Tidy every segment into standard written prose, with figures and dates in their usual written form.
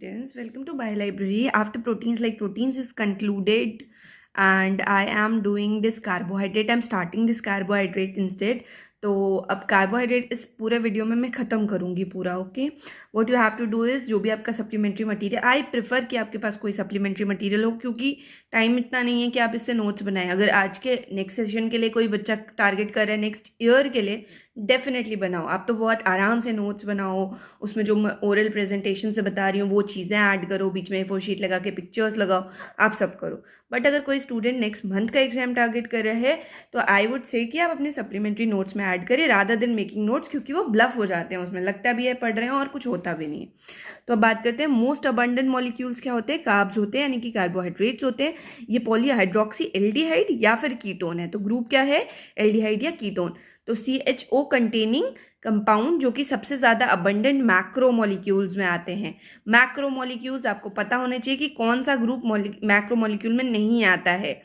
students, welcome to Biolibrary. After proteins is concluded and I am doing this carbohydrate. I'm starting this carbohydrate instead. तो अब carbohydrate इस पूरे video में मैं ख़त्म करूँगी पूरा. Okay, what you have to do is जो भी आपका सप्लीमेंट्री मटेरियल, आई प्रेफर कि आपके पास कोई सप्लीमेंट्री मटेरियल हो, क्योंकि टाइम इतना नहीं है कि आप इससे नोट्स बनाएं. अगर आज के नेक्स्ट सेशन के लिए कोई बच्चा टारगेट कर रहा है नेक्स्ट ईयर के लिए, डेफिनेटली बनाओ. आप तो बहुत आराम से नोट्स बनाओ, उसमें जो मैं ओरल प्रेजेंटेशन से बता रही हूँ वो चीज़ें ऐड करो, बीच में A4 शीट लगा के पिक्चर्स लगाओ, आप सब करो. बट अगर कोई स्टूडेंट नेक्स्ट मंथ का एग्जाम टारगेट कर रहा है तो आई वुड से कि आप अपने सप्लीमेंट्री नोट्स में ऐड करें रादर देन मेकिंग नोट्स, क्योंकि वो ब्लफ हो जाते हैं, उसमें लगता भी है पढ़ रहे हैं और कुछ होता भी नहीं है. तो अब बात करते हैं मोस्ट अबंडेंट मॉलिक्यूल्स क्या होते हैं. कार्ब्स होते हैं, यानी कि कार्बोहाइड्रेट्स होते हैं. ये पॉलीहाइड्रोक्सी एल्डिहाइड या फिर कीटोन है. तो ग्रुप क्या है, एल्डिहाइड या कीटोन. तो CHO कंटेनिंग कंपाउंड जो कि सबसे ज़्यादा अबंडेंट मैक्रोमोलिक्यूल्स में आते हैं. मैक्रोमोलिक्यूल्स आपको पता होने चाहिए कि कौन सा ग्रुप मैक्रोमोलिक्यूल में नहीं आता है.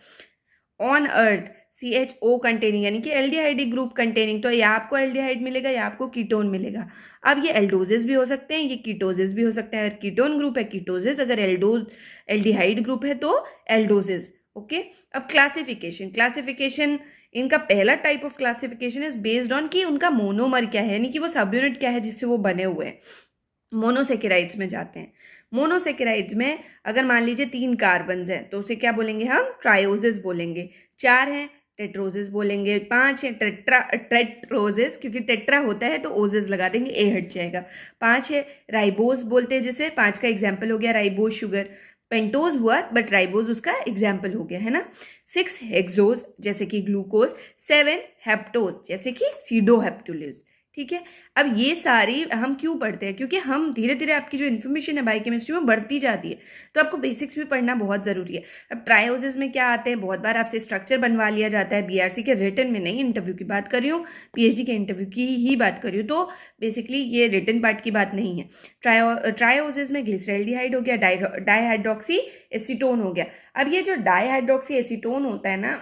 ऑन अर्थ CHO कंटेनिंग यानी कि एल्डिहाइड ग्रुप कंटेनिंग, तो या आपको एल्डिहाइड मिलेगा या आपको कीटोन मिलेगा. अब ये एल्डोजेस भी हो सकते हैं, ये कीटोजेस भी हो सकते हैं. अगर कीटोन ग्रुप है कीटोजेस, अगर एल्डिहाइड ग्रुप है तो एल्डोजेस. ओके, अब क्लासिफिकेशन इनका पहला type of classification is based on कि उनका मोनोमर क्या है, यानी कि वो सब यूनिट क्या है जिससे वो बने हुए हैं. मोनोसेकेराइड्स में जाते हैं. मोनोसेकेराइड्स में अगर मान लीजिए 3 कार्बन हैं तो उसे क्या बोलेंगे हम, ट्रायोजेस बोलेंगे. 4 हैं टेट्रोजेस बोलेंगे. 5 है टेट्रोजेस, क्योंकि टेट्रा होता है तो ओजेस लगा देंगे, ए हट जाएगा. 5 है राइबोज बोलते हैं, जैसे 5 का एग्जाम्पल हो गया राइबोज शुगर. पेंटोज हुआ बट राइबोज उसका एग्जाम्पल हो गया, है ना. 6 हेक्सोज जैसे कि ग्लूकोज. 7 हेप्टोज जैसे कि सीडोहेप्टुलेज. ठीक है. अब ये सारी हम क्यों पढ़ते हैं, क्योंकि हम धीरे धीरे आपकी जो इन्फॉर्मेशन है बायोकेमिस्ट्री में बढ़ती जाती है, तो आपको बेसिक्स भी पढ़ना बहुत ज़रूरी है. अब ट्रायोजेस में क्या आते हैं, बहुत बार आपसे स्ट्रक्चर बनवा लिया जाता है. BRC के रिटन में नहीं, इंटरव्यू की बात कर रही हूँ, PhD के इंटरव्यू की ही बात कर रही हूँ, तो बेसिकली ये रिटन पार्ट की बात नहीं है. ट्रायोजेस में ग्लिसरल्डिहाइड हो गया, डाईहाइड्रोक्सी एसीटोन हो गया. अब ये जो डाईहाइड्रोक्सी एसीटोन होता है ना,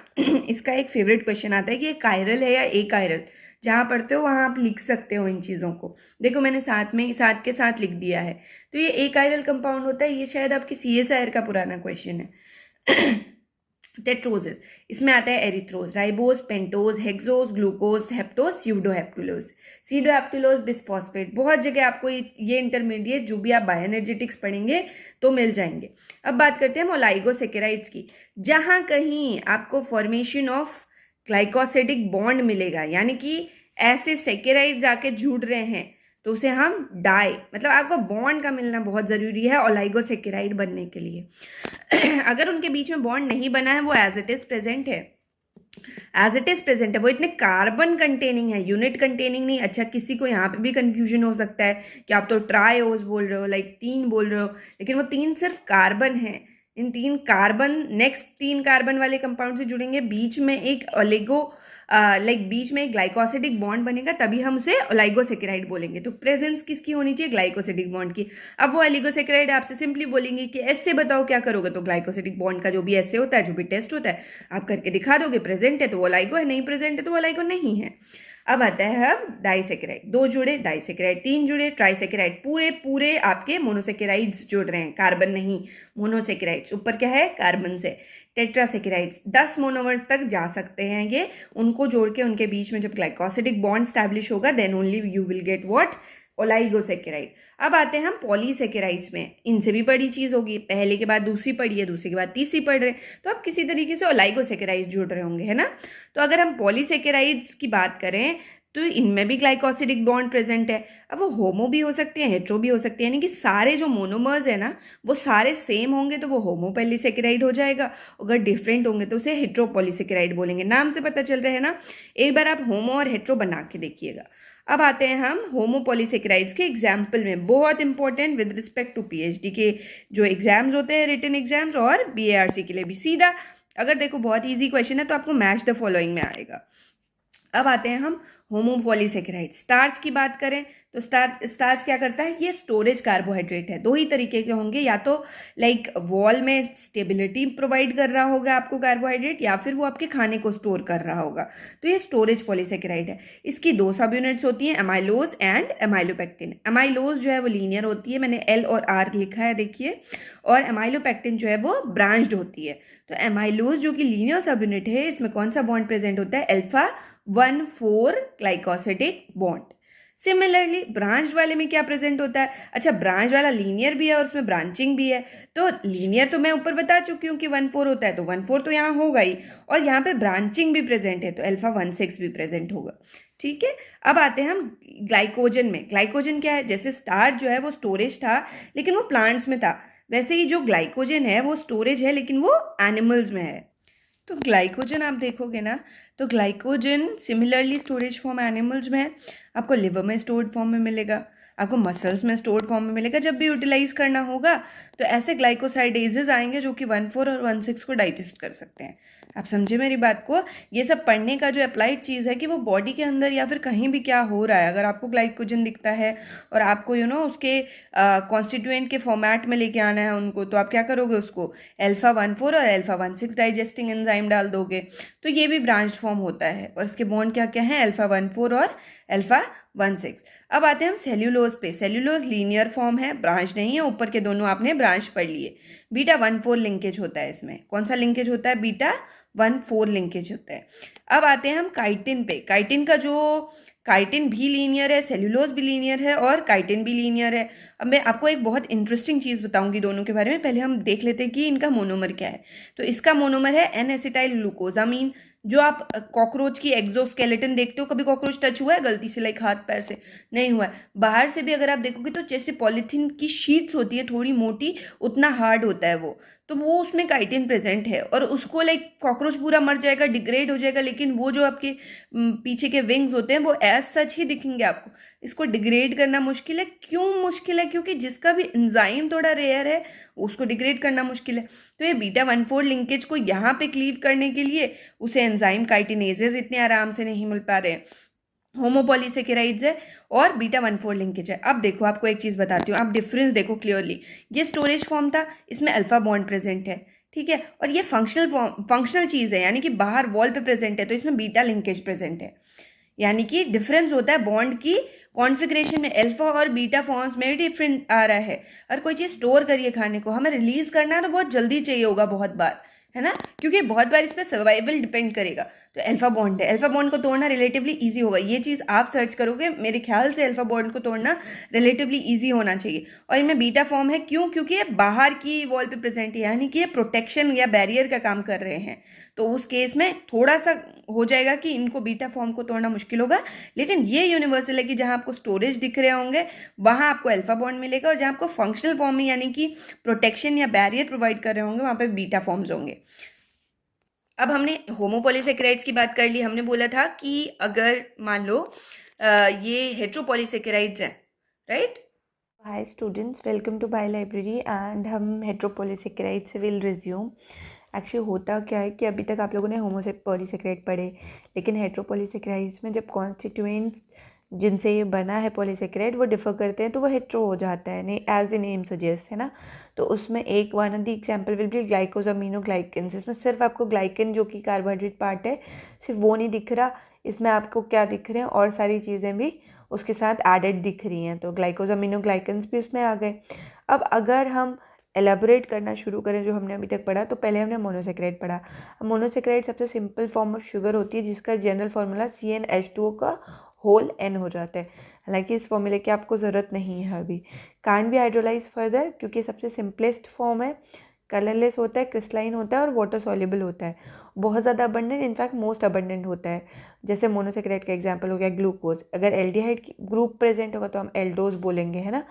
इसका एक फेवरेट क्वेश्चन आता है कि ये कायरल है या एकायरल. जहाँ पढ़ते हो वहाँ आप लिख सकते हो इन चीज़ों को. देखो मैंने साथ के साथ लिख दिया है. तो ये एकायरल कंपाउंड होता है. ये शायद आपके CSIR का पुराना क्वेश्चन है. टेट्रोजेस, इसमें आता है erythrose, ribose, pentose, hexose, glucose, heptose, sedoheptulose, bisphosphate. बहुत जगह आपको ये इंटरमीडिएट जो भी आप बायोएनर्जेटिक्स पढ़ेंगे तो मिल जाएंगे. अब बात करते हैं ओलाइगोसेकेराइड्स की. जहाँ कहीं आपको फॉर्मेशन ऑफ ग्लाइकोसिडिक बॉन्ड मिलेगा, यानी कि ऐसे सेकेराइड जाके जुड़ रहे हैं, तो उसे हम मतलब आपको बॉन्ड का मिलना बहुत ज़रूरी है ओलाइगोसेकेराइड बनने के लिए. अगर उनके बीच में बॉन्ड नहीं बना है, वो एज इट इज़ प्रेजेंट है, वो इतने कार्बन कंटेनिंग है, यूनिट कंटेनिंग नहीं. अच्छा, किसी को यहाँ पे भी कंफ्यूजन हो सकता है कि आप तो ट्रायोज बोल रहे हो, लाइक 3 बोल रहे हो, लेकिन वो 3 सिर्फ कार्बन है. इन 3 कार्बन नेक्स्ट 3 कार्बन वाले कंपाउंड से जुड़ेंगे, बीच में एक बीच में एक ग्लाइकोसिडिक बॉन्ड बनेगा, तभी हम उसे ओलाइगोसेकेराइड बोलेंगे. तो प्रेजेंस किसकी होनी चाहिए, ग्लाइकोसिडिक बॉन्ड की. अब वो ओलिगोसेकेराइड आपसे सिंपली बोलेंगे कि ऐसे बताओ क्या करोगे, तो ग्लाइकोसिडिक बॉन्ड का जो भी ऐसे होता है, जो भी टेस्ट होता है, आप करके दिखा दोगे. प्रेजेंट है तो वो ओलाइगो है, नहीं प्रेजेंट है तो वो ओलाइगो नहीं है. अब आता है अब डाइसेकेराइड. 2 जुड़े डाइसेकेराइड, 3 जुड़े ट्राइसेकेराइड. पूरे आपके मोनोसेकेराइड्स जुड़ रहे हैं, कार्बन नहीं, मोनोसेकेराइड्स. ऊपर क्या है, कार्बन से. टेट्रासेकेराइड्स 10 मोनोमर्स तक जा सकते हैं ये. उनको जोड़ के उनके बीच में जब ग्लाइकोसिडिक बॉन्ड स्टैब्लिश होगा, then only you will get what, oligosaccharide. अब आते हैं हम पॉलीसेकेराइड्स में. इनसे भी बड़ी चीज़ होगी, पहले के बाद दूसरी पढ़ी है, दूसरे के बाद तीसरी पढ़ रहे हैं, तो आप किसी तरीके से ओलाइगोसेकेराइड्स जुड़ रहे होंगे, है ना. तो अगर हम पॉलीसेकेराइड्स की बात करें तो इनमें भी ग्लाइकोसिडिक बॉन्ड प्रेजेंट है. अब वो होमो भी हो सकते हैं, हेट्रो भी हो सकते हैं, यानी कि सारे जो मोनोमर्स है ना वो सारे सेम होंगे तो वो होमो पॉलीसेकेराइड हो जाएगा. अगर डिफरेंट होंगे तो उसे हेट्रो पॉलीसेकेराइड बोलेंगे. नाम से पता चल रहा है ना. एक बार आप होमो और हेट्रो बना के देखिएगा. अब आते हैं हम होमोपॉलीसेकेराइड्स के एग्जाम्पल में. बहुत important with respect to PhD के जो एग्जाम्स होते हैं, रिटन एग्जाम्स, और BARC के लिए भी. सीधा अगर देखो बहुत ईजी क्वेश्चन है तो आपको मैच द फॉलोइंग में आएगा. अब आते हैं हम होमोपॉलीसेकेराइड। स्टार्च की बात करें तो स्टार्च क्या करता है, ये स्टोरेज कार्बोहाइड्रेट है। दो ही तरीके के होंगे, या तो लाइक वॉल में स्टेबिलिटी प्रोवाइड कर रहा होगा आपको कार्बोहाइड्रेट, या फिर वो आपके खाने को स्टोर कर रहा होगा। तो ये स्टोरेज पॉलीसेकेराइड है। इसकी दो सब यूनिट्स होती हैं, एमाइलोज एंड एमाइलोपेक्टिन। एमाइलोज जो है वो लीनियर होती है, मैंने एल और आर लिखा है देखिए, और एमाइलोपेक्टिन जो है वो ब्रांच्ड होती है। तो एमाइलोज जो कि लीनियर सब यूनिट है, इसमें कौन सा बॉन्ड प्रेजेंट होता है, alpha 1,4 glycosidic bond. Similarly branch वाले में क्या प्रेजेंट होता है, अच्छा ब्रांच वाला लीनियर भी है और उसमें ब्रांचिंग भी है। तो लीनियर तो मैं ऊपर बता चुकी हूँ कि 1,4 होता है, तो 1,4 तो यहाँ होगा ही, और यहाँ पे ब्रांचिंग भी प्रेजेंट है, तो अल्फा 1,6 भी प्रेजेंट होगा। ठीक है, अब आते हैं हम ग्लाइकोजन में। ग्लाइकोजन क्या है, जैसे स्टार्च जो है वो स्टोरेज था लेकिन वो प्लांट्स में था, वैसे ही जो ग्लाइकोजन है वो स्टोरेज है लेकिन वो एनिमल्स में है। तो ग्लाइकोजन आप देखोगे ना, तो glycogen similarly storage form animals में है, आपको लिवर में स्टोर्ड फॉर्म में मिलेगा, आपको मसल्स में स्टोर्ड फॉर्म में मिलेगा। जब भी यूटिलाइज करना होगा तो ऐसे ग्लाइकोसाइडेजेस आएंगे जो कि 1,4 और 1,6 को डाइजेस्ट कर सकते हैं। आप समझे मेरी बात को। ये सब पढ़ने का जो अप्लाइड चीज़ है कि वो बॉडी के अंदर या फिर कहीं भी क्या हो रहा है, अगर आपको ग्लाइकोजन दिखता है और आपको उसके कॉन्स्टिट्यूएंट के फॉर्मेट में लेके आना है उनको, तो आप क्या करोगे, उसको अल्फा 1,4 और अल्फा 1,6 डाइजेस्टिंग एंजाइम डाल दोगे, तो ये भी ब्रांच फॉर्म होता है। और इसके बॉन्ड क्या क्या है, अल्फा 1,4 और अल्फा 1,6। अब आते हैं हम सेल्यूलोज पे। सेल्यूलोज लीनियर फॉर्म है, ब्रांच नहीं है, ऊपर के दोनों आपने ब्रांच पढ़ लिए। बीटा 1,4 लिंकेज होता है इसमें, कौन सा लिंकेज होता है, बीटा 1,4 लिंकेज होता है। अब आते हैं हम काइटिन पे। काइटिन भी लीनियर है, सेल्यूलोज भी लीनियर है और काइटिन भी लीनियर है। अब मैं आपको एक बहुत इंटरेस्टिंग चीज़ बताऊंगी दोनों के बारे में। पहले हम देख लेते हैं कि इनका मोनोमर क्या है। तो इसका मोनोमर है एन एसिटाइल ग्लूकोजामीन। जो आप कॉकरोच की एक्सोस्केलेटन देखते हो, कभी कॉकरोच टच हुआ है गलती से, लाइक हाथ पैर से? नहीं हुआ है। बाहर से भी अगर आप देखोगे तो जैसे पॉलीथीन की शीट्स होती है थोड़ी मोटी, उतना हार्ड होता है वो, तो वो उसमें काइटिन प्रेजेंट है। और उसको लाइक कॉकरोच पूरा मर जाएगा, डिग्रेड हो जाएगा, लेकिन वो जो आपके पीछे के विंग्स होते हैं वो एज सच ही दिखेंगे आपको। इसको डिग्रेड करना मुश्किल है। क्यों मुश्किल है? क्योंकि जिसका भी एंजाइम थोड़ा रेयर है उसको डिग्रेड करना मुश्किल है। तो ये बीटा 1,4 लिंकेज को यहाँ पे क्लीव करने के लिए उसे एंजाइम काइटिनेजेस इतने आराम से नहीं मिल पा रहे हैं। होमोपॉलीसेकेराइड्स है और बीटा 1,4 लिंकेज है। अब देखो, आपको एक चीज़ बताती हूँ, आप डिफरेंस देखो क्लियरली। ये स्टोरेज फॉर्म था, इसमें अल्फा बॉन्ड प्रेजेंट है, ठीक है, और ये फंक्शनल चीज़ है, यानी कि बाहर वॉल पे प्रेजेंट है, तो इसमें बीटा लिंकेज प्रेजेंट है। यानी कि डिफरेंस होता है बॉन्ड की कॉन्फ़िगरेशन में। अल्फा और बीटा फॉर्म्स में भी डिफरेंट आ रहा है। और कोई चीज़ स्टोर करिए खाने को, हमें रिलीज करना है तो बहुत जल्दी चाहिए होगा, बहुत बार, है ना, क्योंकि बहुत बार इस पर सर्वाइवल डिपेंड करेगा। तो अल्फा बॉन्ड है, अल्फा बॉन्ड को तोड़ना रिलेटिवली इजी होगा। ये चीज़ आप सर्च करोगे, मेरे ख्याल से अल्फा बॉन्ड को तोड़ना रिलेटिवली इजी होना चाहिए। और इनमें बीटा फॉर्म है, क्यों? क्योंकि ये बाहर की वॉल पे प्रेजेंट है, यानी कि ये प्रोटेक्शन या बैरियर का काम कर रहे हैं। तो उस केस में थोड़ा सा हो जाएगा कि इनको बीटा फॉर्म को तोड़ना मुश्किल होगा। लेकिन ये यूनिवर्सल है कि जहाँ आपको स्टोरेज दिख रहे होंगे वहाँ आपको अल्फा बॉन्ड मिलेगा, और जहाँ आपको फंक्शनल फॉर्म में यानी कि प्रोटेक्शन या बैरियर प्रोवाइड कर रहे होंगे वहाँ पे बीटा फॉर्म्स होंगे। अब हमने होमोपॉलीसेकेराइड्स की बात कर ली। हमने बोला था कि अगर मान लो ये हेट्रोपॉलीसेकेराइड्स हैं, right. Hi students, welcome to bio library and हम हेट्रोपॉलीसेकेराइड से विल रिज्यूम। एक्चुअली होता क्या है कि अभी तक आप लोगों ने होमोपॉलीसेकेराइड पढ़े, लेकिन हेट्रोपॉलीसेकेराइड्स में जब कॉन्स्टिट्यूएंट्स जिनसे ये बना है पॉलीसेकेराइड वो डिफर करते हैं तो वो हेट्रो हो जाता है, नहीं एज द नेम सजेस्ट, है ना। तो उसमें एक one of the example will be glycosaminoglycans. इसमें सिर्फ आपको ग्लाइकेन जो कि कार्बोहाइड्रेट पार्ट है सिर्फ वो नहीं दिख रहा, इसमें आपको क्या दिख रहे हैं और सारी चीज़ें भी उसके साथ एडेड दिख रही हैं। तो ग्लाइकोजामिनोग्लाइकेंस भी उसमें आ गए। अब अगर हम एलेबोरेट करना शुरू करें जो हमने अभी तक पढ़ा, तो पहले हमने मोनोसेक्राइड पढ़ा। मोनोसेक्राइड सबसे सिंपल फॉर्म ऑफ शुगर होती है जिसका जनरल फार्मूला CnH2O का होल n हो जाता है। हालांकि इस फॉर्मूले की आपको ज़रूरत नहीं है अभी। कांट बी हाइड्रोलाइज फर्दर क्योंकि सबसे सिंपलेस्ट फॉर्म है, कलरलेस होता है, क्रिस्टलाइन होता है और वाटर सॉल्युबल होता है। बहुत ज़्यादा अबंडेंट, इनफैक्ट मोस्ट अबंडेंट होता है। जैसे मोनोसेक्राइड का एग्जांपल हो गया ग्लूकोज। अगर एल्डिहाइड ग्रुप प्रेजेंट होगा तो हम एल्डोज बोलेंगे, है ना।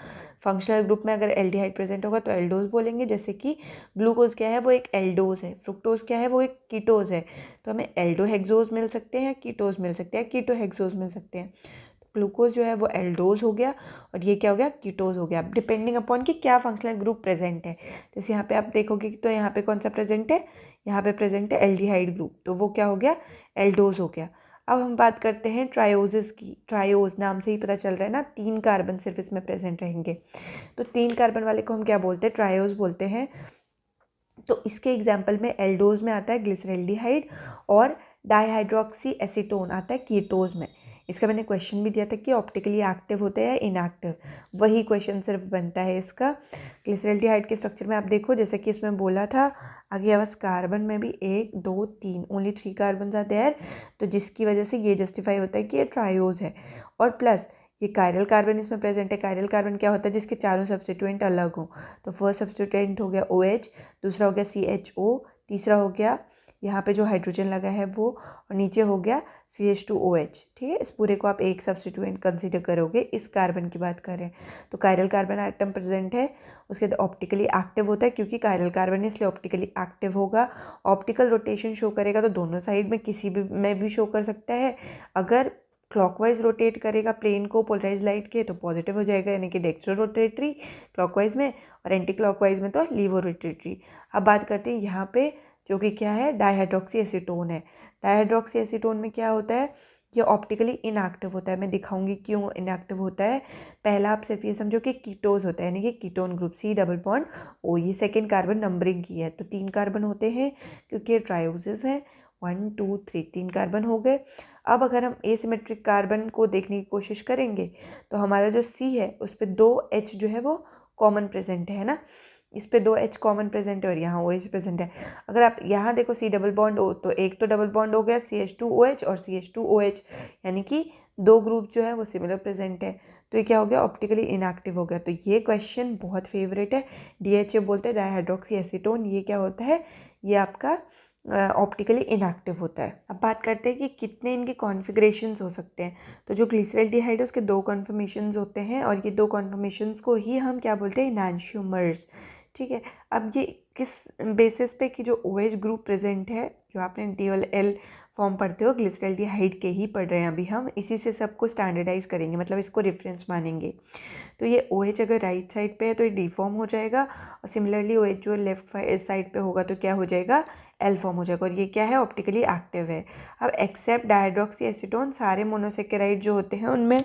फंक्शनल ग्रुप में अगर एल्डिहाइड प्रेजेंट होगा तो एल्डोज बोलेंगे। जैसे कि ग्लूकोज क्या है, वो एक एल्डोज है। फ्रुक्टोज क्या है, वो एक कीटोज है। तो हमें एल्डोहेक्सोज मिल सकते हैं, कीटोज मिल सकते हैं, कीटोहेक्सोज मिल सकते हैं। ग्लूकोज जो है वो एल्डोज हो गया और ये क्या हो गया, कीटोज हो गया, डिपेंडिंग अपॉन कि क्या फंक्शनल ग्रुप प्रेजेंट है। जैसे यहाँ पे आप देखोगे तो यहाँ पे कौन सा प्रेजेंट है, यहाँ पे प्रेजेंट है एल्डिहाइड ग्रुप, तो वो क्या हो गया, एल्डोज हो गया। अब हम बात करते हैं ट्रायोजेस की। ट्रायोज नाम से ही पता चल रहा है ना, 3 कार्बन सिर्फ इसमें प्रेजेंट रहेंगे। तो 3 कार्बन वाले को हम क्या बोलते हैं? ट्रायोज बोलते हैं। तो इसके एग्जाम्पल में एल्डोज में आता है ग्लिसरल्डिहाइड, और डाईहाइड्रोक्सी एसीटोन आता है कीटोज में। इसका मैंने क्वेश्चन भी दिया था कि ऑप्टिकली एक्टिव होते हैं या इनएक्टिव, वही क्वेश्चन सिर्फ बनता है इसका। ग्लिसरल्डिहाइड के स्ट्रक्चर में आप देखो, जैसे कि इसमें बोला था, आगे बस कार्बन में भी 1 2 3 ओनली 3 कार्बन आर देयर, तो जिसकी वजह से ये जस्टिफाई होता है कि ये ट्रायोज है। और प्लस ये कायरल कार्बन इसमें प्रेजेंट है। कायरल कार्बन क्या होता है? जिसके चारों सब्स्टिट्यूएंट अलग हों। तो फर्स्ट सब्स्टिट्यूएंट हो गया OH, दूसरा हो गया CHO, तीसरा हो गया यहाँ पे जो हाइड्रोजन लगा है वो, और नीचे हो गया CH2OH। ठीक है, इस पूरे को आप एक सब्स्टिट्यूएंट कंसीडर करोगे। इस कार्बन की बात करें तो कायरल कार्बन एटम प्रेजेंट है, उसके बाद ऑप्टिकली एक्टिव होता है, क्योंकि कायरल कार्बन है इसलिए ऑप्टिकली एक्टिव होगा। ऑप्टिकल रोटेशन शो करेगा तो दोनों साइड में किसी भी में भी शो कर सकता है। अगर क्लॉकवाइज रोटेट करेगा प्लेन को पोलराइज लाइट के तो पॉजिटिव हो जाएगा, यानी कि डेक्स्ट्रो रोटेटरी क्लॉकवाइज में, और एंटी क्लॉकवाइज में तो लीवो रोटेटरी। अब बात करते हैं यहाँ पे, जो कि क्या है? डाईहाइड्रोक्सी एसीटोन है। डाईहाइड्रोक्सी एसीटोन में क्या होता है? ये ऑप्टिकली इनएक्टिव होता है। मैं दिखाऊंगी क्यों इनएक्टिव होता है। पहला आप सिर्फ ये समझो कि कीटोज होता है, यानी कि ketone group C double bond O। ये सेकेंड कार्बन नंबरिंग की है, तो 3 कार्बन होते हैं क्योंकि ये ट्रायोजेस है। 1 2 3 3 कार्बन हो गए। अब अगर हम एसिमेट्रिक कार्बन को देखने की कोशिश करेंगे तो हमारा जो C है उस पर 2 H जो है वो कॉमन प्रेजेंट है ना, इस पे 2 H कॉमन प्रेजेंट है और यहाँ OH प्रेजेंट है। अगर आप यहाँ देखो C डबल बॉन्ड O, तो एक तो डबल बॉन्ड हो गया CH2OH और CH2OH, यानी कि 2 ग्रुप जो है वो सिमिलर प्रेजेंट है। तो ये क्या हो गया? ऑप्टिकली इनएक्टिव हो गया। तो ये क्वेश्चन बहुत फेवरेट है। DHA बोलते हैं डाईहाइड्रोक्सी एसीटोन, ये क्या होता है? ये आपका ऑप्टिकली इनएक्टिव होता है। अब बात करते हैं कि कितने इनके कॉन्फ़िगरेशंस हो सकते हैं। तो जो ग्लिसरल्डिहाइड है उसके 2 कॉन्फर्मेशंस होते हैं, और ये 2 कॉन्फर्मेशंस को ही हम क्या बोलते हैं? एनांशियोमर्स। ठीक है, अब ये किस बेसिस पे कि जो OH ग्रुप प्रेजेंट है, जो आपने DL फॉर्म पढ़ते हो ग्लिसरल्डिहाइड के ही पढ़ रहे हैं अभी हम, इसी से सबको स्टैंडर्डाइज करेंगे, मतलब इसको रेफरेंस मानेंगे। तो ये OH अगर राइट साइड पे है तो ये D फॉर्म हो जाएगा, और सिमिलरली OH जो लेफ्ट साइड पे होगा तो क्या हो जाएगा? L फॉर्म हो जाएगा। और ये क्या है? ऑप्टिकली एक्टिव है। अब एक्सेप्ट डाईहाइड्रोक्सी एसीटोन, सारे मोनोसेकेराइड जो होते हैं उनमें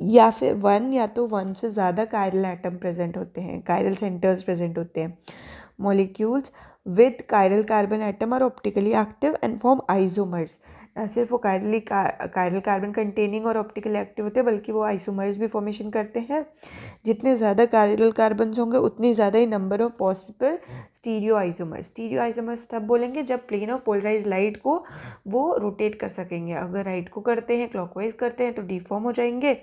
या फिर 1 से ज़्यादा कायरल एटम प्रेजेंट होते हैं, कायरल सेंटर्स प्रेजेंट होते हैं। Molecules with chiral carbon atom are optically active and form isomers. न सिर्फ वो कायरल कार्बन कंटेनिंग और ऑप्टिकली एक्टिव होते हैं, बल्कि वो आइसोमर्स भी फॉर्मेशन करते हैं। जितने ज़्यादा कायरल कार्बन होंगे उतनी ज़्यादा ही number of possible stereo isomers. Stereo isomers तब बोलेंगे जब प्लेन ऑफ पोलराइज लाइट को वो रोटेट कर सकेंगे। अगर राइट को करते हैं, क्लॉकवाइज करते हैं तो डी फॉर्म हो जाएंगे,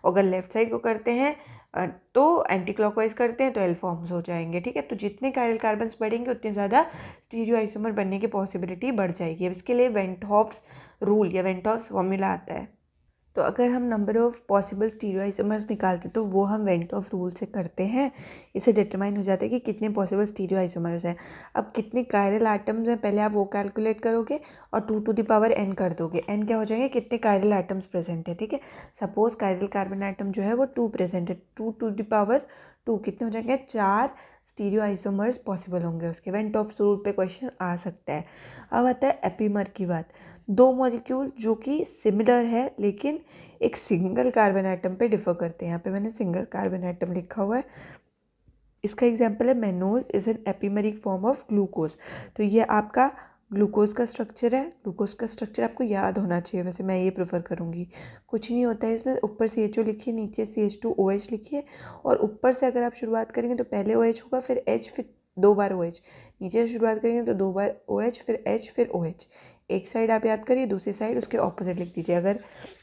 अगर लेफ्ट साइड को करते हैं तो एंटी क्लॉकवाइज करते हैं तो एल फॉर्म्स हो जाएंगे। ठीक है, तो जितने कायरल कार्बन्स बढ़ेंगे उतने ज़्यादा स्टीरियो आइसोमर बनने की पॉसिबिलिटी बढ़ जाएगी। अब इसके लिए वेंट हॉफ्स रूल या वेंट हॉफ्स फॉर्मूला आता है। तो अगर हम number of possible stereo isomers निकालते तो वो हम वेंट ऑफ रूल से करते हैं। इससे डिटरमाइन हो जाता है कि कितने पॉसिबल स्टीरियो आइसोमर्स हैं। अब कितने कायरल एटम्स हैं पहले आप वो कैलकुलेट करोगे और 2 to the power n कर दोगे। n क्या हो जाएंगे? कितने कायरल एटम्स प्रेजेंट है। ठीक है, सपोज कायरल कार्बन एटम जो है वो 2 प्रेजेंट है, 2 to the power 2 कितने हो जाएंगे? 4 स्टीरियो आइसोमर्स पॉसिबल होंगे उसके। वेंट ऑफ रूल पे क्वेश्चन आ सकता है। अब आता है एपीमर की बात। 2 मॉलिक्यूल जो कि सिमिलर है लेकिन एक सिंगल कार्बन एटम पे डिफर करते हैं। यहाँ पे मैंने सिंगल कार्बन एटम लिखा हुआ है। इसका एग्जांपल है mannose is an epimeric form of glucose. तो ये आपका ग्लूकोज का स्ट्रक्चर है। ग्लूकोज का स्ट्रक्चर आपको याद होना चाहिए, वैसे मैं ये प्रेफर करूँगी। कुछ नहीं होता है इसमें, ऊपर CHO लिखिए, नीचे CH2OH लिखिए, और ऊपर से अगर आप शुरुआत करेंगे तो पहले OH होगा, फिर H, फिर 2 बार OH। नीचे से शुरुआत करेंगे तो 2 बार OH, फिर H, फिर OH। एक साइड आप याद करिए, दूसरी साइड उसके ऑपोजिट लिख दीजिए। अगर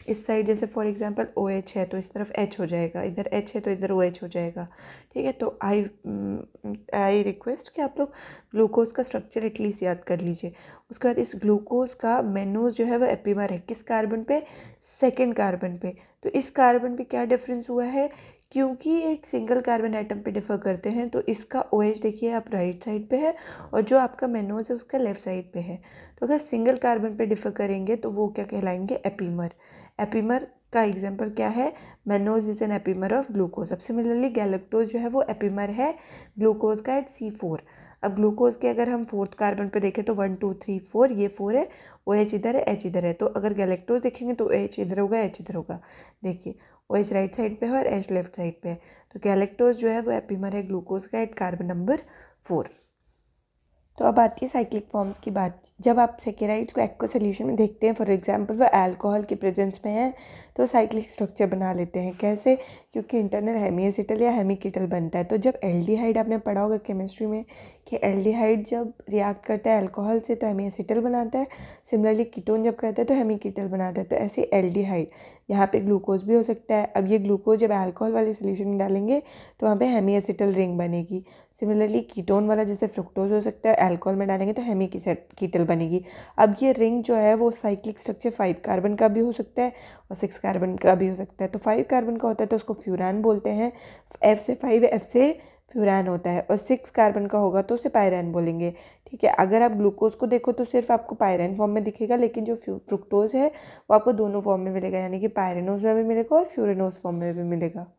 इस साइड जैसे फॉर एग्जांपल OH है तो इस तरफ H हो जाएगा, इधर H है तो इधर OH हो जाएगा। ठीक है, तो आई रिक्वेस्ट कि आप लोग ग्लूकोज का स्ट्रक्चर एटलीस्ट याद कर लीजिए। उसके बाद इस ग्लूकोज का मेनोज जो है वो एपीमर है। किस कार्बन पे? सेकेंड कार्बन पे। तो इस कार्बन पे क्या डिफरेंस हुआ है? क्योंकि एक सिंगल कार्बन एटम पे डिफर करते हैं तो इसका OH देखिए आप राइट साइड पे है, और जो आपका मेनोज है उसका लेफ्ट साइड पे है। तो अगर सिंगल कार्बन पे डिफर करेंगे तो वो क्या कहलाएंगे? एपीमर। एपीमर का एग्जांपल क्या है? Mannose is N epimer of glucose. अब सिमिलरली गैलेक्टोज जो है वो एपीमर है ग्लूकोज का एट C4। अब ग्लूकोज के अगर हम 4th कार्बन पे देखें तो 1 2 3 4, ये 4 है, ओ एच इधर है, एच इधर है। तो अगर गैलेक्टोज देखेंगे तो एच इधर होगा, एच इधर होगा। देखिए ओ एच राइट साइड पे है और एच लेफ्ट साइड पे है। तो गैलेक्टोज जो है वो एपीमर है ग्लूकोज का एट कार्बन नंबर 4। तो अब आती है साइक्लिक फॉर्म्स की बात। जब आप सेकेराइड्स को एक्वा सोल्यूशन में देखते हैं, फॉर एग्जांपल वो अल्कोहल के प्रेजेंस में है, तो साइक्लिक स्ट्रक्चर बना लेते हैं। कैसे? क्योंकि इंटरनल हेमीएसिटल या हेमीकीटल बनता है। तो जब एल्डिहाइड, आपने पढ़ा होगा केमिस्ट्री में कि एल्डिहाइड जब रिएक्ट करता है अल्कोहल से तो हेमीएसिटल बनाता है, सिमिलरली कीटोन जब करता है तो हेमीकीटल बनाता है। तो ऐसे एल्डिहाइड, यहाँ पे ग्लूकोज भी हो सकता है। अब ये ग्लूकोज जब अल्कोहल वाले सोल्यूशन में डालेंगे तो वहाँ पे हेमीएसिटल रिंग बनेगी। सिमिलरली कीटोन वाला जैसे फ्रुक्टोज हो सकता है, अल्कोहल में डालेंगे तो हेमीकीटल बनेगी। अब ये रिंग जो है वो साइक्लिक स्ट्रक्चर 5 कार्बन का भी हो सकता है और 6 कार्बन का भी हो सकता है। तो 5 कार्बन का होता है तो उसको फ्यूरान बोलते हैं, एफ से 5 एफ से फ्यूरान होता है, और 6 कार्बन का होगा तो उसे पायरैन बोलेंगे। ठीक है, अगर आप ग्लूकोज को देखो तो सिर्फ आपको पायरैन फॉर्म में दिखेगा, लेकिन जो फ्रुक्टोज है वो आपको दोनों फॉर्म में मिलेगा, यानी कि पायरेनोज में भी मिलेगा और फ्यूरेनोज फॉर्म में भी मिलेगा।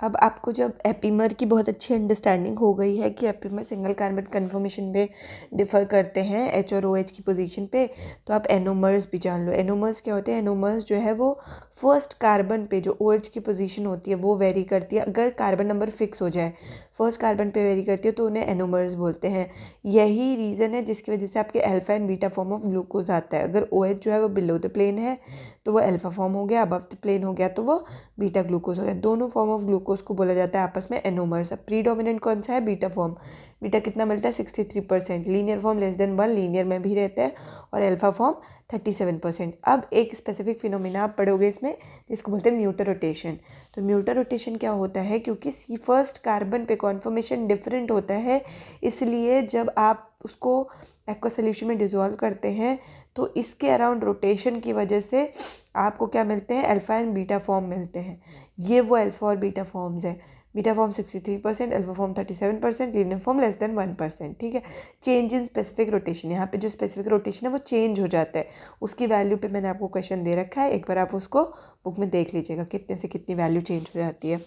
अब आपको जब एपीमर की बहुत अच्छी अंडरस्टैंडिंग हो गई है कि एपीमर सिंगल कार्बन कन्फर्मेशन में डिफ़र करते हैं एच और ओ एच की पोजीशन पे, तो आप एनोमर्स भी जान लो। एनोमर्स क्या होते हैं? एनोमर्स जो है वो फर्स्ट कार्बन पे जो ओ एच की पोजीशन होती है वो वेरी करती है। अगर कार्बन नंबर फिक्स हो जाए, फर्स्ट कार्बन पे वेरी करती है, तो उन्हें एनोमर्स बोलते हैं। यही रीज़न है जिसकी वजह से आपके alpha and beta form of glucose आता है। अगर ओ एच जो है वो बिलो द प्लेन है तो वो अल्फा फॉर्म हो गया, अबव द प्लेन हो गया तो वो बीटा ग्लूकोज हो गया। दोनों फॉर्म ऑफ ग्लूकोज को बोला जाता है आपस में एनोमर्स। अब प्रीडोमिनेंट कौन सा है? Beta form. बीटा कितना मिलता है? 63%। Linear form less than 1, linear में भी रहता है, और अल्फा फॉर्म 37%। अब एक स्पेसिफिक फिनोमिना आप पढ़ोगे इसमें जिसको बोलते हैं म्यूटर रोटेशन। तो म्यूटर रोटेशन क्या होता है? क्योंकि सी फर्स्ट कार्बन पे कॉन्फर्मेशन डिफरेंट होता है, इसलिए जब आप उसको एक्वा सोल्यूशन में डिजोल्व करते हैं तो इसके अराउंड रोटेशन की वजह से आपको क्या मिलते हैं? अल्फा एंड बीटा फॉर्म मिलते हैं। ये वो अल्फा और बीटा फॉर्म्स हैं। Beta form 63%, alpha form 37%, linear form less than 1%। ठीक है, चेंज इन स्पेसिफिक रोटेशन, यहाँ पे जो स्पेसिफिक रोटेशन है वो चेंज हो जाता है। उसकी वैल्यू पे मैंने आपको क्वेश्चन दे रखा है, एक बार आप उसको बुक में देख लीजिएगा कितने से कितनी वैल्यू चेंज हो जाती है।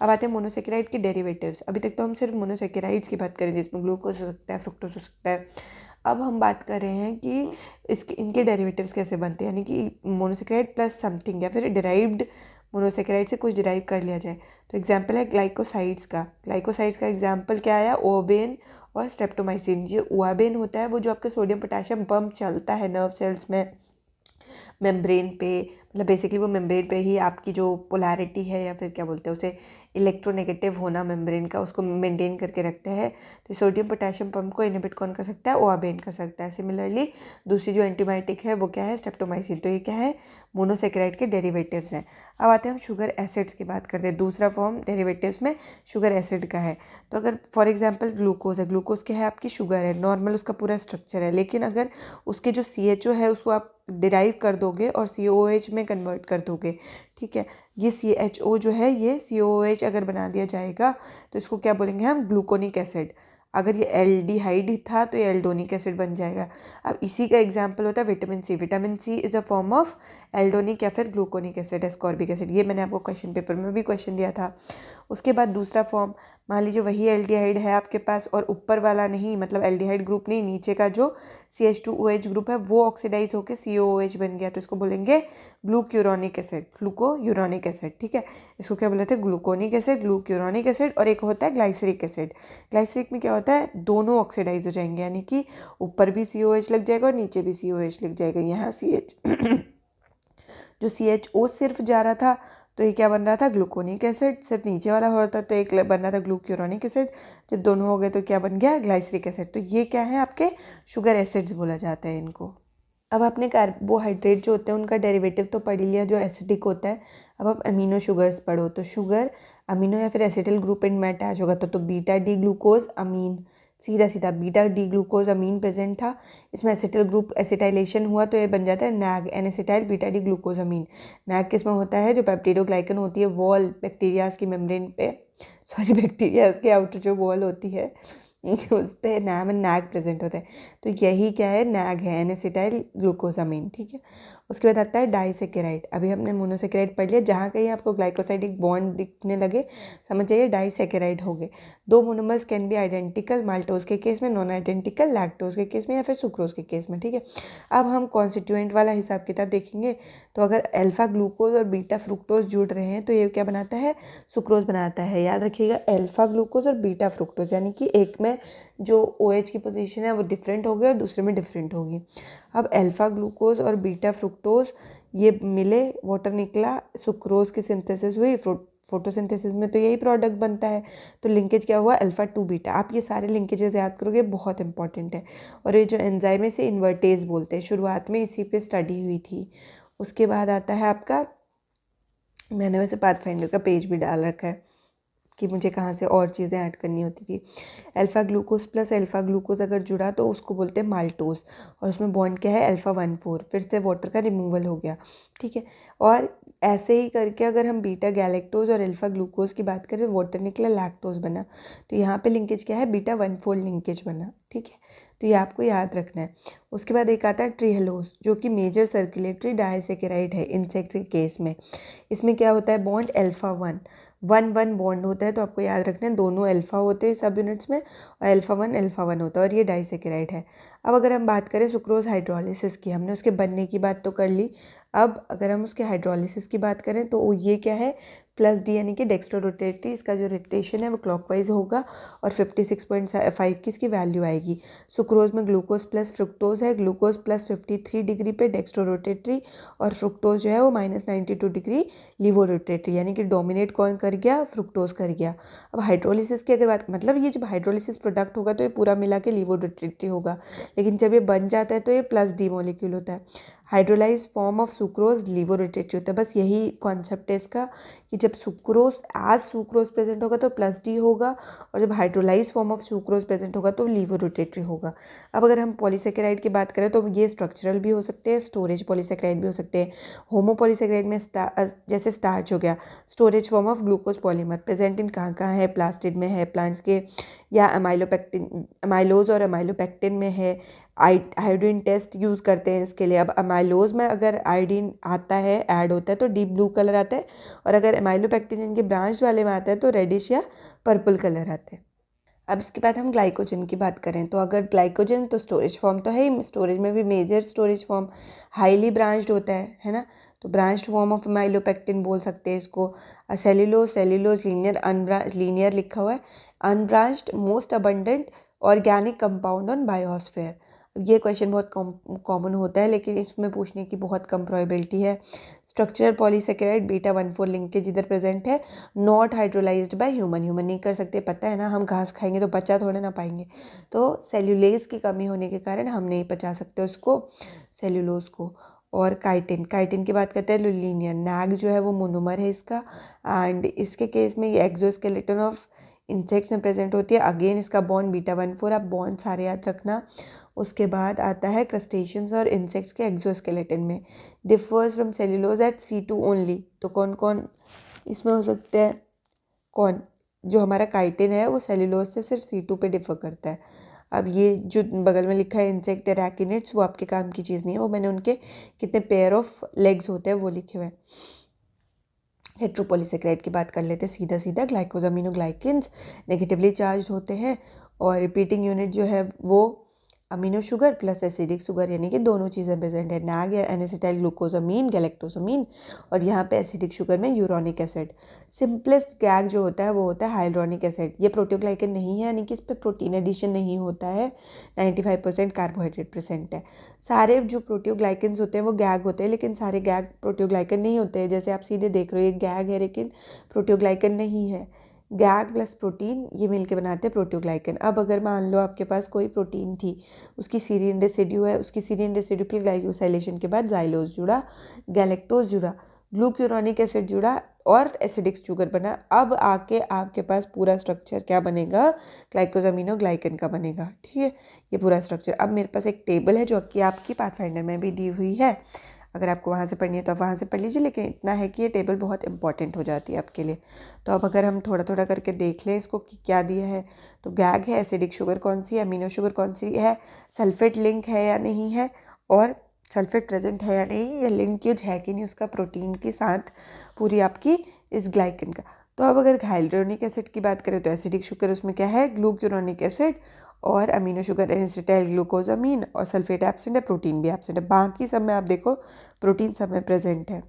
अब आते हैं मोनोसेकेराइड के डेरिवेटिव्स। अभी तक तो हम सिर्फ मोनोसेकेराइड्स की बात करें जिसमें ग्लूकोज हो सकता है, फ्रुक्टोज हो सकता है। अब हम बात कर रहे हैं कि इनके डेरिवेटिव्स कैसे बनते हैं, यानी कि मोनोसेकेराइड प्लस समथिंग या फिर डिराइव्ड मोनोसेकेराइड से कुछ डिराइव कर लिया जाए। तो एग्जांपल है ग्लाइकोसाइड्स का। ग्लाइकोसाइड्स का एग्जांपल क्या आया? ओबेन और स्ट्रेप्टोमाइसिन। जो ओबेन होता है वो जो आपके सोडियम पोटेशियम पंप चलता है नर्व सेल्स में मेम्ब्रेन पे, मतलब बेसिकली वो मेम्ब्रेन पे ही आपकी जो पोलैरिटी है या फिर क्या बोलते हैं उसे, इलेक्ट्रोनेगेटिव होना मेम्ब्रेन का, उसको मेंटेन करके रखते हैं। तो सोडियम पोटेशियम पंप को इनहिबिट कौन कर सकता है? ओआबेन कर सकता है। सिमिलरली दूसरी जो एंटीबायोटिक है वो क्या है? स्ट्रेप्टोमाइसिन। तो ये क्या है? मोनोसेकेराइड के डेरिवेटिव्स हैं। अब आते हैं हम शुगर एसिड्स की बात करते हैं। दूसरा फॉर्म डेरिवेटिव्स में शुगर एसिड का है। तो अगर फॉर एग्जाम्पल ग्लूकोज है, ग्लूकोज क्या है? आपकी शुगर है, नॉर्मल उसका पूरा स्ट्रक्चर है, लेकिन अगर उसके जो CHO है उसको आप डिराइव कर दोगे और COOH में कन्वर्ट कर दोगे, ठीक है, ये CHO जो है ये COOH अगर बना दिया जाएगा तो इसको क्या बोलेंगे हम? Gluconic acid. अगर ये एल्डिहाइड था तो ये एल्डोनिक एसिड बन जाएगा। अब इसी का एग्जांपल होता है vitamin C. Vitamin C is a form of aldonic या फिर ग्लूकोनिक एसिड, एस्कॉर्बिक एसिड। ये मैंने आपको क्वेश्चन पेपर में भी क्वेश्चन दिया था। उसके बाद दूसरा फॉर्म, मान लीजिए वही एल्डिहाइड है आपके पास और ऊपर वाला नहीं, मतलब एल्डिहाइड ग्रुप नहीं, नीचे का जो CH2OH ग्रुप है वो ऑक्सीडाइज होकर COOH बन गया, तो इसको बोलेंगे ग्लूक्यूरोनिक एसिड, ग्लूकोयूरोनिक एसिड। ठीक है, इसको क्या बोलते हैं? Gluconic acid, glucuronic acid. और एक होता है ग्लाइसरिक एसिड। ग्लाइसरिक में क्या होता है? दोनों ऑक्सीडाइज हो जाएंगे, यानी कि ऊपर भी COH लग जाएगा और नीचे भी COH लग जाएगा। यहाँ CH जो CHO सिर्फ जा रहा था तो ये क्या बन रहा था? Gluconic acid. सिर्फ नीचे वाला हो रहा था तो एक बन रहा था ग्लूक्यूरोनिक एसिड। जब दोनों हो गए तो क्या बन गया? Glyceric acid. तो ये क्या है? आपके शुगर एसिड्स बोला जाता है इनको। अब आपने कार्बोहाइड्रेट जो होते हैं उनका डेरिवेटिव तो पढ़ लिया जो एसिडिक होता है। अब आप अमीनो शुगर्स पढ़ो। तो शुगर अमीनो या फिर एसिटिल ग्रुप में अटैच होगा तो बीटा डी ग्लूकोज अमीन, सीधा सीधा बीटा डी ग्लूकोज अमीन प्रेजेंट था, इसमें एसिटिल ग्रुप एसिटाइलेशन हुआ तो ये बन जाता है NAG, N acetyl beta D glucose amine. NAG किसमें होता है? जो पेप्टिडोग्लाइकन होती है वॉल बैक्टीरियाज की मेम्ब्रेन पे, सॉरी बैक्टीरियाज के आउटर जो वॉल होती है उस पर नैम एंड नैग प्रेजेंट होता है। तो यही क्या है, नैग है, एन एसिटाइल ग्लूकोसामीन, ठीक है। उसके बाद आता है डाइसेकेराइड। अभी हमने मोनोसेकेराइड पढ़ लिया, जहाँ कहीं आपको ग्लाइकोसाइडिक बॉन्ड दिखने लगे समझ जाइए डाइसेकेराइड हो गए। दो monomers can be identical maltose के केस में, नॉन आइडेंटिकल लैक्टोज के केस में, या फिर सुक्रोज के केस में, ठीक है। अब हम कॉन्स्टिट्यूएंट वाला हिसाब किताब देखेंगे। तो अगर अल्फा ग्लूकोज और बीटा फ्रुक्टोज जुड़ रहे हैं तो ये क्या बनाता है, सुक्रोज बनाता है। याद रखिएगा, अल्फा ग्लूकोज और बीटा फ्रुक्टोज, यानी कि एक में जो OH की पोजीशन है वो डिफरेंट होगी और दूसरे में डिफरेंट होगी। अब अल्फा ग्लूकोज और बीटा फ्रुक्टोज ये मिले, वाटर निकला, सुक्रोज की सिंथेसिस हुई, फोटोसिंथेसिस में तो यही प्रोडक्ट बनता है। तो लिंकेज क्या हुआ, अल्फा टू बीटा। आप ये सारे लिंकेजेस याद करोगे, बहुत इंपॉर्टेंट है। और ये जो एंजाइम है इसे इन्वर्टेज बोलते हैं, शुरुआत में इसी पे स्टडी हुई थी। उसके बाद आता है आपका, मैंने वैसे पाथफाइंडर का पेज भी डाल रखा है कि मुझे कहाँ से और चीज़ें ऐड करनी होती थी। Alpha glucose plus alpha glucose अगर जुड़ा तो उसको बोलते हैं माल्टोज, और उसमें बॉन्ड क्या है, अल्फा 1,4, फिर से वाटर का रिमूवल हो गया, ठीक है। और ऐसे ही करके अगर हम बीटा गैलेक्टोज और अल्फा ग्लूकोज की बात करें, वाटर निकला, लैक्टोज बना। तो यहाँ पे लिंकेज क्या है, बीटा 1,4 लिंकेज बना, ठीक है। तो ये आपको याद रखना है। उसके बाद एक आता है ट्रिहेलोज, जो कि मेजर सर्कुलेटरी डाइसेकेराइड है इंसेक्ट के केस में। इसमें क्या होता है, बॉन्ड अल्फा 1,1,1 बॉन्ड होता है। तो आपको याद रखना है, दोनों अल्फा होते हैं सब यूनिट्स में, और अल्फा 1 होता है, और ये डाइसेकेराइड है। अब अगर हम बात करें सुक्रोज हाइड्रोलिसिस की, हमने उसके बनने की बात तो कर ली। अब अगर हम उसके हाइड्रोलिसिस की बात करें तो ये क्या है, +D, यानी कि डेक्स्ट्रोरोटेटरी, इसका जो रोटेशन है वो क्लॉकवाइज होगा, और 56.5 की इसकी वैल्यू आएगी। सुक्रोज में ग्लूकोज प्लस फ्रुक्टोज है, ग्लूकोज +53 डिग्री पे डेक्स्ट्रोरोटेटरी, और फ्रुक्टोज जो है वो -92 डिग्री लिवोरोटेटरी, यानी कि डोमिनेट कौन कर गया, फ्रुक्टोज कर गया। अब हाइड्रोलिसिस की अगर बात, मतलब ये जब हाइड्रोलिसिस प्रोडक्ट होगा तो ये पूरा मिला के लिवोरोटेटरी होगा, लेकिन जब ये बन जाता है तो ये +D मॉलिक्यूल होता है। हाइड्रोलाइज फॉर्म ऑफ सुक्रोज लिवोरोटेटरी होता है। बस यही कॉन्सेप्ट है इसका, कि जब सुक्रोज एज सुक्रोज प्रेजेंट होगा तो +D होगा, और जब hydrolyse form of sucrose present होगा तो लिवोरोटेटरी होगा। अब अगर हम पॉलीसेकेराइड की बात करें तो ये स्ट्रक्चरल भी हो सकते हैं, स्टोरेज पॉलीसेकेराइड भी हो सकते हैं। होमोपॉलीसेकेराइड में जैसे स्टार्च हो गया, storage form of glucose polymer, present in कहाँ कहाँ है, प्लास्टिड में है, प्लांट्स के, या अमाइलोज और अमाइलोपेक्टिन में है। आयोडीन टेस्ट यूज़ करते हैं इसके लिए। अब अमाइलोज में अगर आयोडीन आता है, ऐड होता है, तो डीप ब्लू कलर आता है, और अगर अमाइलोपेक्टिन इनके ब्रांच वाले में आता है तो रेडिश या पर्पल कलर आता है। अब इसके बाद हम ग्लाइकोजन की बात करें तो अगर ग्लाइकोजन तो स्टोरेज फॉर्म तो है ही, स्टोरेज में भी major storage form highly branched होता है ना। तो ब्रांच्ड फॉर्म ऑफ अमाइलोपेक्टिन बोल सकते हैं इसको। सेल्यूलोज लीनियर लिखा हुआ है, unbranched most abundant organic compound on biosphere. ये क्वेश्चन बहुत कॉमन होता है, लेकिन इसमें पूछने की बहुत कम प्रोबेबिलिटी है। स्ट्रक्चरल पॉलीसेकेराइड बीटा 1,4 लिंकेज इधर प्रेजेंट है, नॉट हाइड्रोलाइज्ड बाय ह्यूमन नहीं कर सकते, पता है ना, हम घास खाएंगे तो पचा थोड़े ना पाएंगे। तो सेल्यूलेज की कमी होने के कारण हम नहीं पचा सकते उसको, सेल्यूलोज को। और काइटिन की बात करते हैं, लीनियर नैग जो है वो मोनोमर है इसका, एंड इसके केस में ये एक्सोस्केलेटन ऑफ इंसेक्ट्स में प्रेजेंट होती है। अगेन इसका बॉन्ड बीटा 1,4, आप बॉन्ड सारे याद रखना। उसके बाद आता है क्रस्टेशियंस और इंसेक्ट्स के एक्सोस्केलेटन में, differs from cellulose at C2 only. तो कौन कौन इसमें हो सकते हैं, कौन, जो हमारा काइटिन है वो सेल्यूलोज से सिर्फ C2 पे डिफर करता है। अब ये जो बगल में लिखा है इंसेक्ट एराकिनिड्स, वो आपके काम की चीज़ नहीं है, वो मैंने उनके कितने पेयर ऑफ लेग्स होते हैं वो लिखे हुए हैं। हेट्रोपॉलीसेकेराइड की बात कर लेते हैं सीधा सीधा। ग्लाइकोजामिनोग्लाइकेन्स नेगेटिवली चार्ज होते हैं, और रिपीटिंग यूनिट जो है वो amino sugar plus acidic sugar, यानी कि दोनों चीज़ें प्रेजेंट है, नैग या एनेसिटाइल ग्लूकोजामीन, गैलेक्टोजामीन, और यहाँ पे एसिडिक शुगर में यूरोनिक एसिड। सिंपलेस्ट गैग जो होता है वो होता है हाइलोनिक एसिड। ये प्रोटीओग्लाइकन नहीं है, यानी कि इस पर प्रोटीन एडिशन नहीं होता है, 95% कार्बोहाइड्रेट प्रेजेंट है। सारे जो प्रोटीओग्लाइकन्स होते हैं वो गैग होते हैं, लेकिन सारे गैग प्रोटीओग्लाइकन नहीं होते हैं। जैसे आप सीधे देख रहे हो ये गैग है लेकिन प्रोटीओग्लाइकन नहीं है। गैग प्लस प्रोटीन ये मिलके बनाते हैं प्रोटीओग्लाइकन। अब अगर मान लो आपके पास कोई प्रोटीन थी, उसकी सीरियन रेसिड्यू है, उसकी सीरियन रेसिड्यू पर ग्लाइकोसाइलेशन के बाद जाइलोज जुड़ा, गैलेक्टोज जुड़ा, ग्लूक्यूरोनिक एसिड जुड़ा, और एसिडिक शुगर बना। अब आके आपके पास पूरा स्ट्रक्चर क्या बनेगा, ग्लाइकोजामिनोग्लाइकन का बनेगा, ठीक है। ये पूरा स्ट्रक्चर। अब मेरे पास एक टेबल है जो कि आपकी पाथफाइंडर में भी दी हुई है। अगर आपको वहाँ से पढ़नी है तो आप वहाँ से पढ़ लीजिए, लेकिन इतना है कि ये टेबल बहुत इंपॉर्टेंट हो जाती है आपके लिए। तो अब अगर हम थोड़ा थोड़ा करके देख लें इसको कि क्या दिया है, तो गैग है, एसिडिक शुगर कौन सी है, अमीनो शुगर कौन सी है, सल्फेट लिंक है या नहीं है, और सल्फेट प्रेजेंट है या नहीं, या लिंकेज है कि नहीं उसका प्रोटीन के साथ पूरी आपकी इस ग्लाइकन का। तो अब अगर हाइड्रोनिक एसिड की बात करें तो एसिडिक शुगर उसमें क्या है, ग्लूक्यूरोनिक एसिड, और अमीनो शुगर एसिटाइल ग्लूकोजामीन, और सल्फेट एब्सेंट है, प्रोटीन भी एब्सेंट है। बाकी सब में आप देखो प्रोटीन सब में प्रेजेंट है,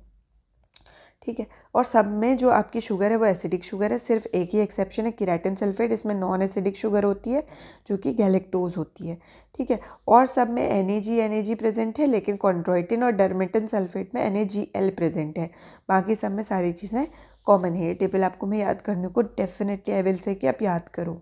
ठीक है। और सब में जो आपकी शुगर है वो एसिडिक शुगर है, सिर्फ एक ही एक्सेप्शन है केराटिन सल्फेट, इसमें नॉन एसिडिक शुगर होती है जो कि गैलेक्टोज होती है, ठीक है। और सब में NAG प्रेजेंट है, लेकिन कॉन्ड्रोइटिन और डर्मेटिन सल्फेट में NaGl प्रेजेंट है। बाकी सब में सारी चीज़ें कॉमन है। ये टेबल आपको मैं याद करने को डेफिनेटली आई विल से कि आप याद करो।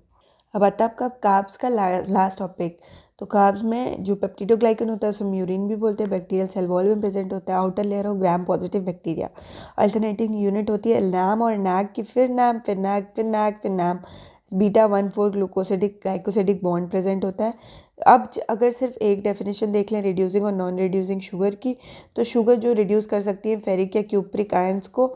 अब आता है आपका कार्ब्स का लास्ट टॉपिक। तो कार्ब्स में जो पेप्टिडोग्लाइकन होता है उसे म्यूरिन भी बोलते हैं, बैक्टीरियल सेल वॉल में प्रेजेंट होता है, outer layer of gram positive bacteria. Alternating unit होती है NAM और NAG की, फिर NAM फिर NAG फिर NAG फिर NAM। β 1,4 ग्लूकोसिडिक ग्लाइकोसिडिक बॉन्ड प्रेजेंट होता है। अब अगर सिर्फ एक डेफिनेशन देख लें रिड्यूसिंग और नॉन रिड्यूसिंग शुगर की, तो शुगर जो रिड्यूस कर सकती है फेरिक या क्यूप्रिक आयंस को,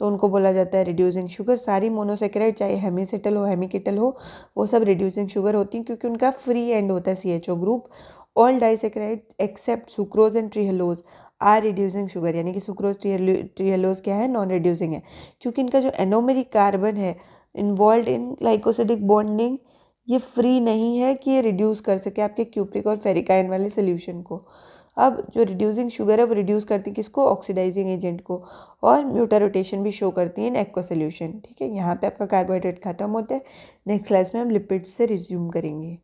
तो उनको बोला जाता है रिड्यूसिंग शुगर। सारी मोनोसेकेराइड चाहे हेमिसिटल हो हेमिकिटल हो, वो सब रिड्यूसिंग शुगर होती हैं क्योंकि उनका फ्री एंड होता है CHO group. All disaccharide except sucrose and trehalose are reducing sugar, यानी कि सुक्रोज ट्रीहेलोज क्या है, नॉन रिड्यूसिंग है, क्योंकि इनका जो एनोमेरिक कार्बन है इन्वॉल्व इन ग्लाइकोसिडिक बॉन्डिंग, ये फ्री नहीं है कि ये रिड्यूस कर सके आपके क्यूप्रिक और फेरिक आयन वाले सोल्यूशन को। अब जो रिड्यूसिंग शुगर है वो रिड्यूस करती है किसको, ऑक्सीडाइजिंग एजेंट को, और म्यूटा रोटेशन भी शो करती है इन एक्वा सोल्यूशन, ठीक है। यहाँ पे आपका कार्बोहाइड्रेट खत्म होता है। नेक्स्ट क्लास में हम लिपिड्स से रिज्यूम करेंगे।